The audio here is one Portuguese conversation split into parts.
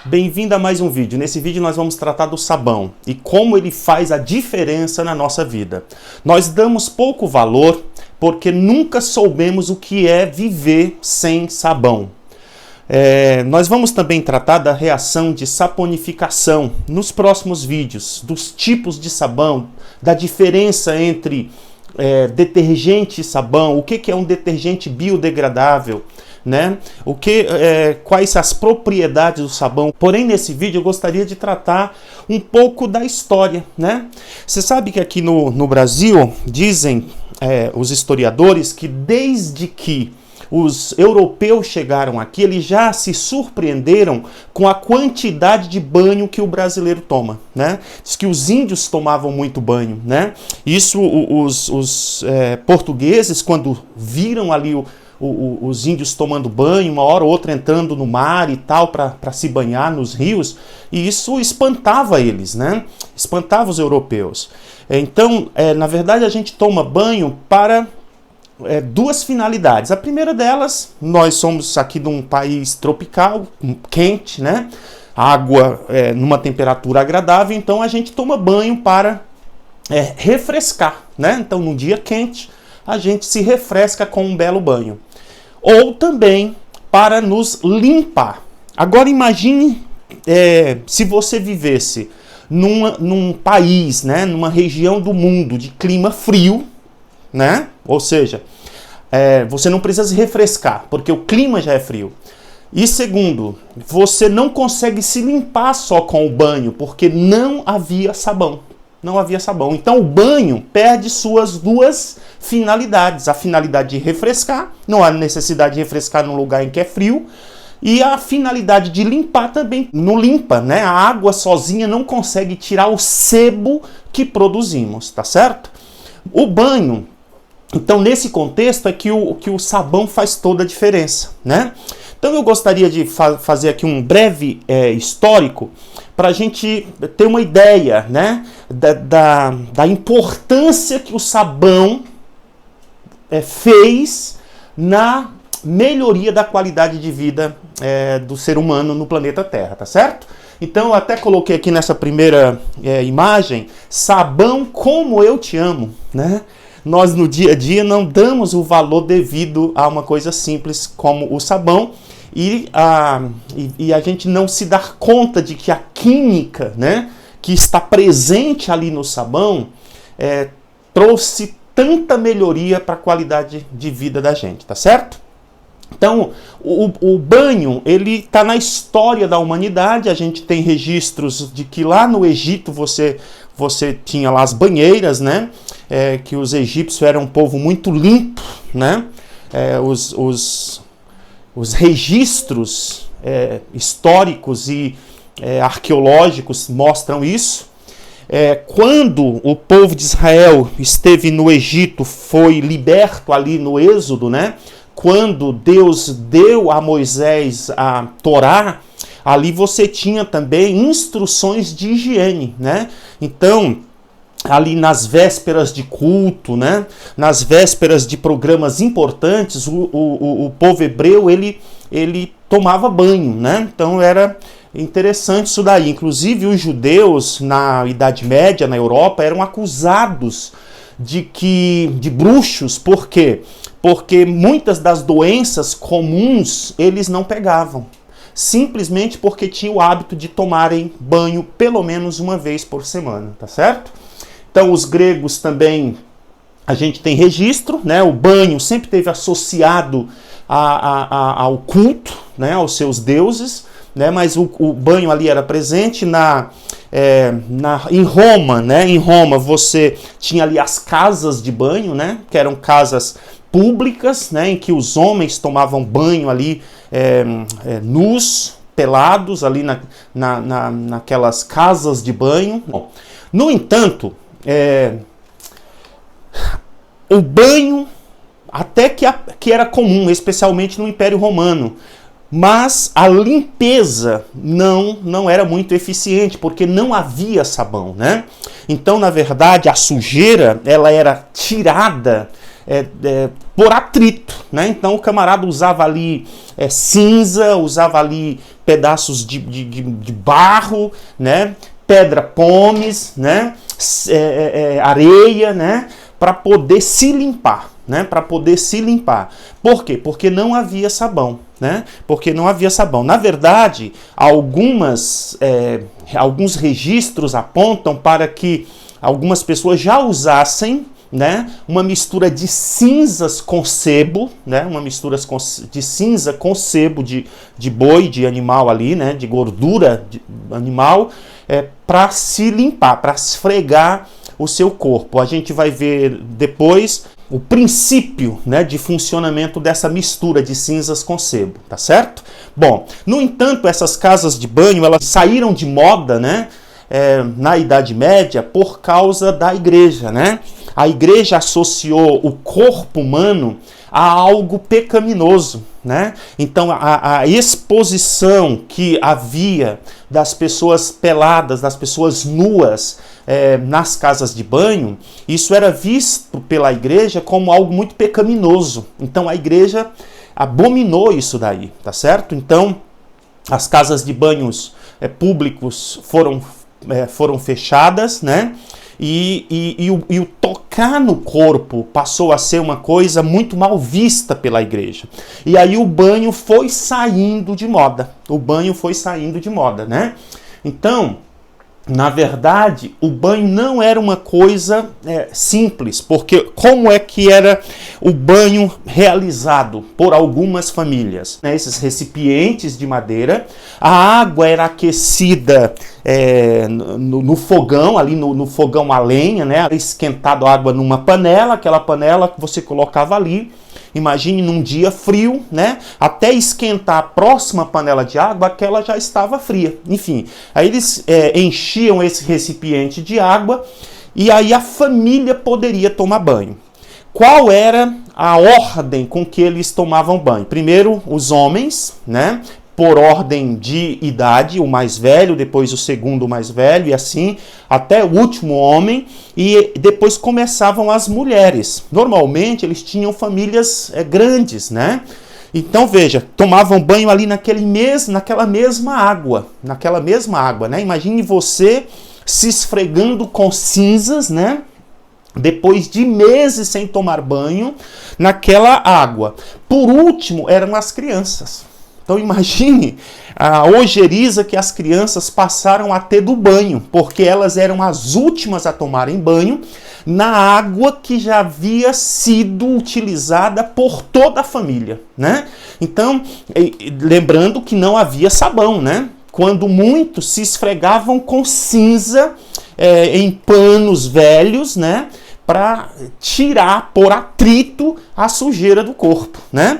Bem-vindo a mais um vídeo. Nesse vídeo nós vamos tratar do sabão e como ele faz a diferença na nossa vida. Nós damos pouco valor porque nunca soubemos o que é viver sem sabão. Nós vamos também tratar da reação de saponificação nos próximos vídeos, dos tipos de sabão, da diferença entre detergente e sabão, o que é um detergente biodegradável, né? Quais as propriedades do sabão. Porém, nesse vídeo eu gostaria de tratar um pouco da história, né? Você sabe que aqui no Brasil dizem os historiadores que desde que os europeus chegaram aqui, eles já se surpreenderam com a quantidade de banho que o brasileiro toma, né? Diz que os índios tomavam muito banho, né? Isso os portugueses, quando viram ali os índios tomando banho, uma hora ou outra entrando no mar e tal, para se banhar nos rios, e isso espantava eles, né? Espantava os europeus. Então, na verdade, a gente toma banho para duas finalidades. A primeira delas, nós somos aqui num país tropical, quente, né? Água numa temperatura agradável, então a gente toma banho para refrescar, né? Então, num dia quente, a gente se refresca com um belo banho. Ou também para nos limpar. Agora imagine se você vivesse num país, né, numa região do mundo de clima frio, né? Ou seja, você não precisa se refrescar, porque o clima já é frio. E segundo, você não consegue se limpar só com o banho, porque não havia sabão. Não havia sabão. Então o banho perde suas duas finalidades. A finalidade de refrescar, não há necessidade de refrescar num lugar em que é frio. E a finalidade de limpar também não limpa, né? A água sozinha não consegue tirar o sebo que produzimos, tá certo? O banho, então nesse contexto é que o sabão faz toda a diferença, né? Então eu gostaria de fazer aqui um breve histórico para a gente ter uma ideia, né, da importância que o sabão fez na melhoria da qualidade de vida do ser humano no planeta Terra, tá certo? Então eu até coloquei aqui nessa primeira imagem, sabão como eu te amo, né? Nós no dia a dia não damos o valor devido a uma coisa simples como o sabão e a gente não se dá conta de que a química, né, que está presente ali no sabão trouxe tanta melhoria para a qualidade de vida da gente, tá certo? Então, o banho, ele está na história da humanidade. A gente tem registros de que lá no Egito você tinha lá as banheiras, né? Que os egípcios eram um povo muito limpo, né? Os registros históricos e arqueológicos mostram isso. Quando o povo de Israel esteve no Egito, foi liberto ali no Êxodo, né? Quando Deus deu a Moisés a Torá, ali você tinha também instruções de higiene, né? Então, ali nas vésperas de culto, né? Nas vésperas de programas importantes, o povo hebreu, ele tomava banho, né? Então era interessante isso daí. Inclusive os judeus na Idade Média, na Europa, eram acusados de bruxos. Por quê? Porque muitas das doenças comuns eles não pegavam, simplesmente porque tinham o hábito de tomarem banho pelo menos uma vez por semana, tá certo? Então os gregos também, a gente tem registro, né? O banho sempre esteve associado ao culto, né? Aos seus deuses, né? Mas o banho ali era presente em Roma, né? Em Roma você tinha ali as casas de banho, né? Que eram casas públicas, né? Em que os homens tomavam banho ali nus, pelados, ali naquelas casas de banho. Bom, no entanto, o banho até que era comum, especialmente no Império Romano, mas a limpeza não era muito eficiente, porque não havia sabão, né? Então, na verdade, a sujeira ela era tirada por atrito, né? Então o camarada usava ali cinza, usava ali pedaços de barro, né? Pedra pomes, né? Areia, né? Para poder se limpar, né? Para poder se limpar. Por quê? Porque não havia sabão, né? Porque não havia sabão. Na verdade, alguns registros apontam para que algumas pessoas já usassem, né, uma mistura de cinzas com sebo, né, uma mistura de cinza com sebo de boi, de animal ali, né, de gordura de animal, para se limpar, para esfregar o seu corpo. A gente vai ver depois o princípio, né, de funcionamento dessa mistura de cinzas com sebo, tá certo? Bom, no entanto, essas casas de banho, elas saíram de moda, né, na Idade Média por causa da igreja, né? A igreja associou o corpo humano a algo pecaminoso, né? Então a exposição que havia das pessoas peladas, das pessoas nuas nas casas de banho, isso era visto pela igreja como algo muito pecaminoso. Então a igreja abominou isso daí, tá certo? Então as casas de banhos públicos foram fechadas, né? E o tocar no corpo passou a ser uma coisa muito mal vista pela igreja. E aí o banho foi saindo de moda. O banho foi saindo de moda, né? Então, na verdade, o banho não era uma coisa simples, porque como é que era o banho realizado por algumas famílias? Esses recipientes de madeira, a água era aquecida no fogão, ali no fogão a lenha, né? Era esquentado a água numa panela, aquela panela que você colocava ali. Imagine num dia frio, né? Até esquentar a próxima panela de água, aquela já estava fria. Enfim, aí eles enchiam esse recipiente de água e aí a família poderia tomar banho. Qual era a ordem com que eles tomavam banho? Primeiro, os homens, né? Por ordem de idade, o mais velho, depois o segundo o mais velho, e assim, até o último homem, e depois começavam as mulheres. Normalmente eles tinham famílias grandes, né? Então veja, tomavam banho ali naquela mesma água, né? Imagine você se esfregando com cinzas, né? Depois de meses sem tomar banho, naquela água. Por último, eram as crianças. Então imagine a ojeriza que as crianças passaram a ter do banho, porque elas eram as últimas a tomarem banho na água que já havia sido utilizada por toda a família, né? Então, lembrando que não havia sabão, né? Quando muitos se esfregavam com cinza em panos velhos, né? Para tirar por atrito a sujeira do corpo, né?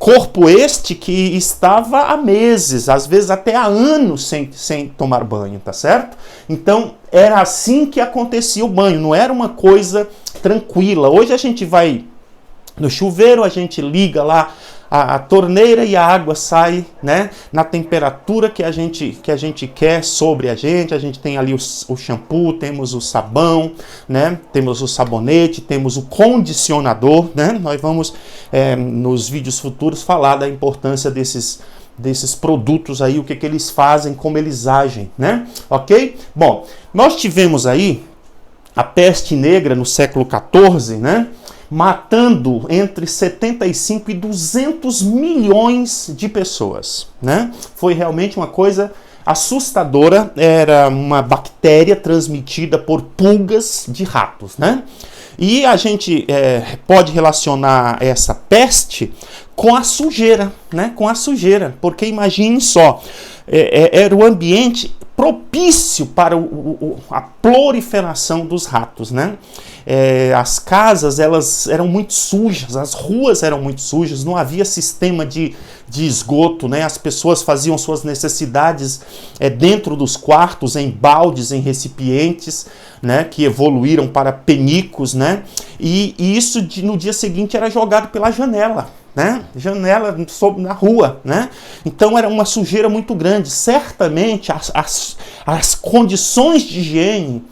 Corpo este que estava há meses, às vezes até há anos sem tomar banho, tá certo? Então, era assim que acontecia o banho, não era uma coisa tranquila. Hoje a gente vai no chuveiro, a gente liga lá a torneira e a água sai, né, na temperatura que a gente quer sobre a gente tem ali o shampoo, temos o sabão, né, temos o sabonete, temos o condicionador, né, nós vamos nos vídeos futuros falar da importância desses produtos aí, o que eles fazem, como eles agem, né, ok? Bom, nós tivemos aí a peste negra no século XIV, né, matando entre 75 e 200 milhões de pessoas, né? Foi realmente uma coisa assustadora, era uma bactéria transmitida por pulgas de ratos, né? E a gente pode relacionar essa peste com a sujeira, né? Com a sujeira, porque imagine só, era o ambiente propício para a proliferação dos ratos, né? As casas, elas eram muito sujas, as ruas eram muito sujas, não havia sistema de esgoto, né? As pessoas faziam suas necessidades dentro dos quartos, em baldes, em recipientes, né? Que evoluíram para penicos, né? E isso no dia seguinte era jogado pela janela, né? Janela na rua, né? Então era uma sujeira muito grande. Certamente as condições de higiene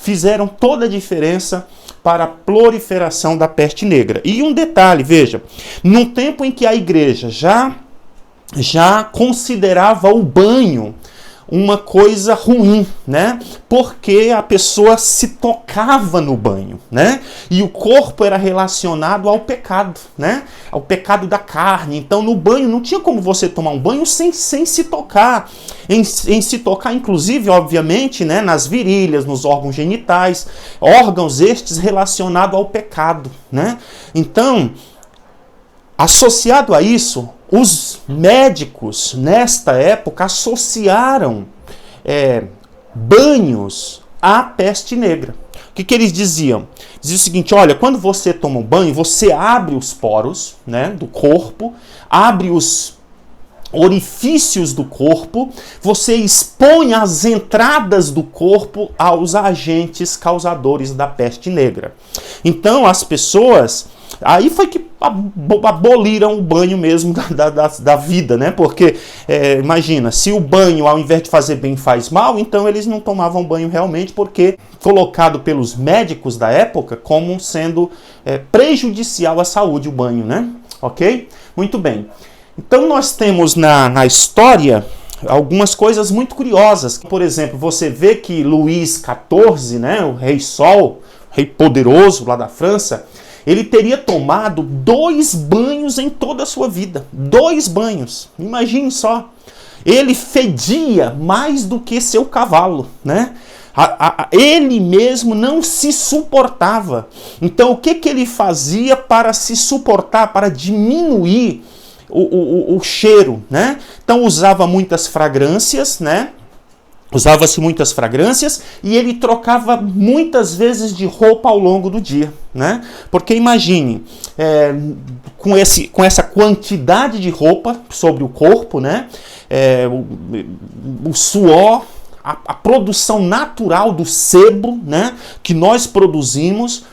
fizeram toda a diferença para a proliferação da peste negra. E um detalhe, veja, num tempo em que a igreja já considerava o banho uma coisa ruim, né? Porque a pessoa se tocava no banho, né? E o corpo era relacionado ao pecado, né? Ao pecado da carne. Então, no banho, não tinha como você tomar um banho sem se tocar. Em se tocar, inclusive, obviamente, né? Nas virilhas, nos órgãos genitais. Órgãos estes relacionados ao pecado, né? Então, associado a isso, os médicos, nesta época, associaram banhos à peste negra. O que eles diziam? Diziam o seguinte, olha, quando você toma um banho, você abre os poros, né, do corpo, abre os orifícios do corpo, você expõe as entradas do corpo aos agentes causadores da peste negra. Então, as pessoas... Aí foi que aboliram o banho mesmo da vida, né? Porque, imagina, se o banho, ao invés de fazer bem, faz mal, então eles não tomavam banho realmente, porque colocado pelos médicos da época como sendo prejudicial à saúde o banho, né? Ok? Muito bem. Então nós temos na história algumas coisas muito curiosas. Por exemplo, você vê que Luís XIV, né, o rei Sol, rei poderoso lá da França, ele teria tomado 2 banhos em toda a sua vida. 2 banhos. Imagine só. Ele fedia mais do que seu cavalo, né? Ele mesmo não se suportava. Então, o que ele fazia para se suportar, para diminuir o cheiro, né? Então, usava muitas fragrâncias, né? Usava-se muitas fragrâncias e ele trocava muitas vezes de roupa ao longo do dia, né? Porque imagine, com essa quantidade de roupa sobre o corpo, né? O suor, a produção natural do sebo, né? Que nós produzimos,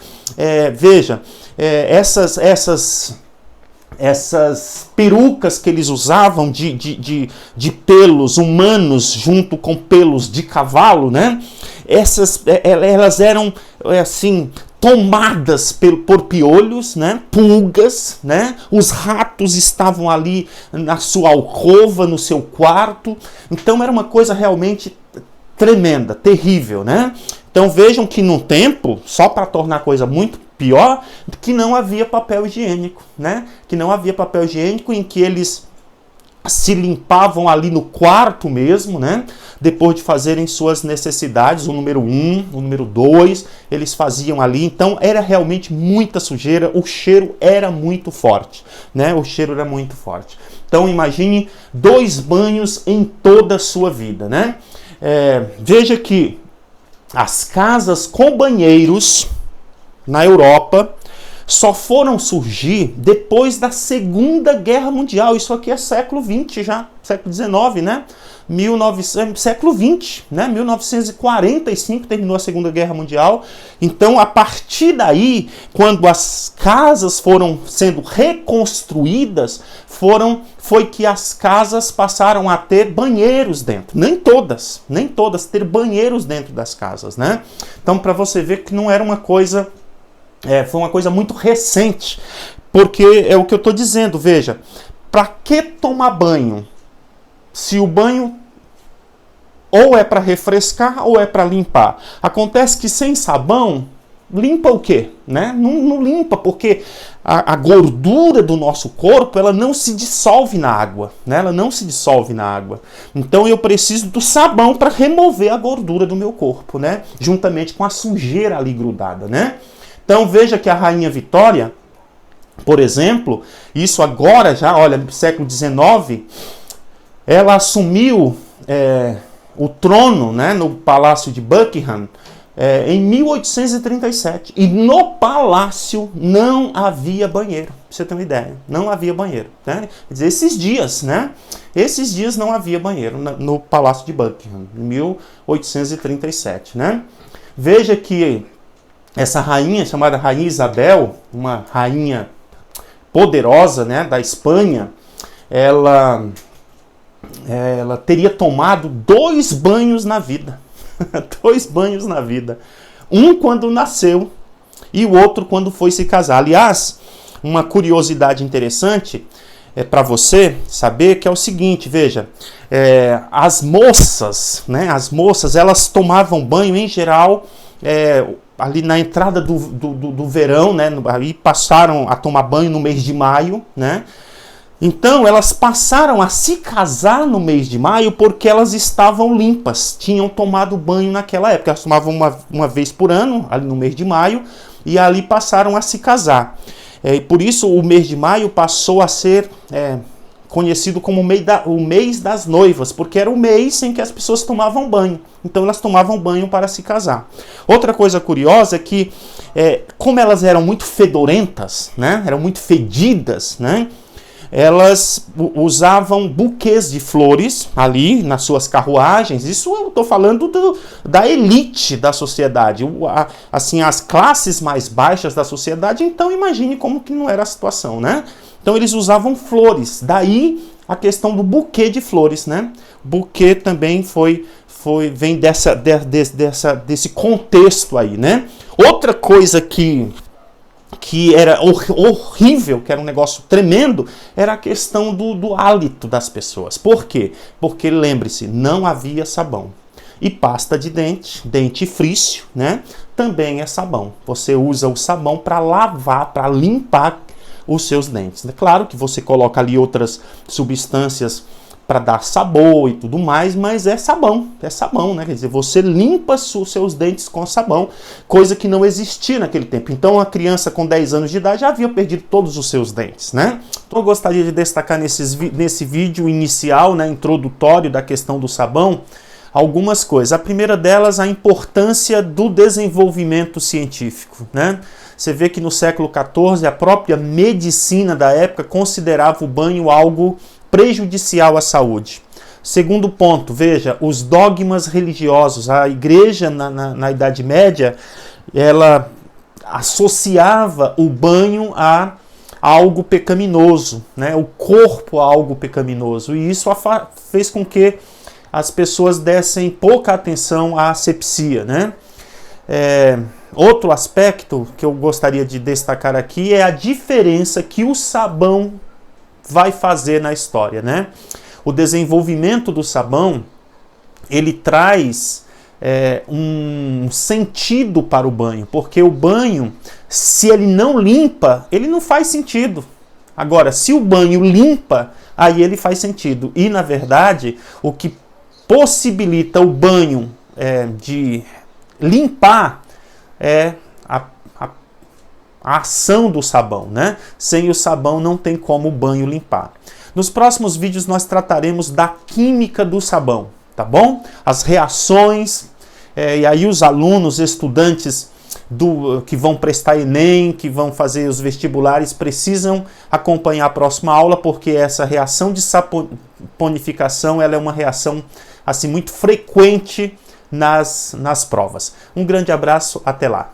veja, essas perucas que eles usavam de pelos humanos junto com pelos de cavalo, né? Elas eram assim tomadas por piolhos, né? Pulgas, né? Os ratos estavam ali na sua alcova, no seu quarto. Então era uma coisa realmente tremenda, terrível, né? Então vejam que no tempo, só para tornar a coisa muito pior, que não havia papel higiênico, né? Que não havia papel higiênico, em que eles se limpavam ali no quarto mesmo, né? Depois de fazerem suas necessidades, o número 1, o número 2, eles faziam ali. Então era realmente muita sujeira, o cheiro era muito forte, né? O cheiro era muito forte. Então imagine 2 banhos em toda a sua vida, né? Veja que as casas com banheiros na Europa só foram surgir depois da Segunda Guerra Mundial. Isso aqui é século XX já, século XIX, né? Século XX, né? 1945 terminou a Segunda Guerra Mundial. Então, a partir daí, quando as casas foram sendo reconstruídas, foi que as casas passaram a ter banheiros dentro. Nem todas ter banheiros dentro das casas, né? Então, para você ver que não era uma coisa... foi uma coisa muito recente, porque é o que eu estou dizendo, veja, para que tomar banho? Se o banho ou é para refrescar ou é para limpar. Acontece que sem sabão, limpa o quê? Né? Não limpa, porque a gordura do nosso corpo, ela não se dissolve na água, né? Ela não se dissolve na água. Então eu preciso do sabão para remover a gordura do meu corpo, né? Juntamente com a sujeira ali grudada, né? Então veja que a Rainha Vitória, por exemplo, isso agora já, olha, no século XIX, ela assumiu o trono, né, no Palácio de Buckingham em 1837. E no palácio não havia banheiro, pra você ter uma ideia. Não havia banheiro, né? Quer dizer, esses dias, né? Esses dias não havia banheiro no Palácio de Buckingham, em 1837, né? Veja que essa rainha, chamada Rainha Isabel, uma rainha poderosa, né, da Espanha, ela teria tomado 2 banhos na vida. 2 banhos na vida. Um quando nasceu e o outro quando foi se casar. Aliás, uma curiosidade interessante para você saber que é o seguinte, veja, as moças, elas tomavam banho em geral ali na entrada do verão, né? Aí passaram a tomar banho no mês de maio, né? Então elas passaram a se casar no mês de maio porque elas estavam limpas, tinham tomado banho naquela época. Elas tomavam uma vez por ano, ali no mês de maio, e ali passaram a se casar. E por isso o mês de maio passou a ser conhecido como o mês das noivas, porque era o mês em que as pessoas tomavam banho. Então elas tomavam banho para se casar. Outra coisa curiosa é que, como elas eram muito fedorentas, né, eram muito fedidas, né, elas usavam buquês de flores ali nas suas carruagens. Isso eu estou falando da elite da sociedade, assim, as classes mais baixas da sociedade. Então imagine como que não era a situação, né? Então eles usavam flores, daí a questão do buquê de flores, né? Buquê também vem desse contexto aí, né? Outra coisa que era horrível, que era um negócio tremendo, era a questão do hálito das pessoas. Por quê? Porque, lembre-se, não havia sabão. E pasta de dente, dentifrício, né? Também é sabão. Você usa o sabão para lavar, para limpar os seus dentes. É claro que você coloca ali outras substâncias para dar sabor e tudo mais, mas é sabão, né? Quer dizer, você limpa os seus dentes com sabão, coisa que não existia naquele tempo. Então, a criança com 10 anos de idade já havia perdido todos os seus dentes, né? Então, eu gostaria de destacar nesse vídeo inicial, né, introdutório da questão do sabão, algumas coisas. A primeira delas, a importância do desenvolvimento científico, né? Você vê que no século XIV, a própria medicina da época considerava o banho algo prejudicial à saúde. Segundo ponto, veja, os dogmas religiosos. A igreja na Idade Média, ela associava o banho a algo pecaminoso, né? O corpo a algo pecaminoso. E isso fez com que as pessoas dessem pouca atenção à asepsia, né? Outro aspecto que eu gostaria de destacar aqui é a diferença que o sabão vai fazer na história, né? O desenvolvimento do sabão, ele traz um sentido para o banho, porque o banho, se ele não limpa, ele não faz sentido. Agora, se o banho limpa, aí ele faz sentido. E, na verdade, o que possibilita o banho de limpar é a ação do sabão, né? Sem o sabão não tem como o banho limpar. Nos próximos vídeos nós trataremos da química do sabão, tá bom? As reações, e aí os alunos, estudantes que vão prestar Enem, que vão fazer os vestibulares, precisam acompanhar a próxima aula, porque essa reação de saponificação, ela é uma reação assim muito frequente nas provas. Um grande abraço, até lá!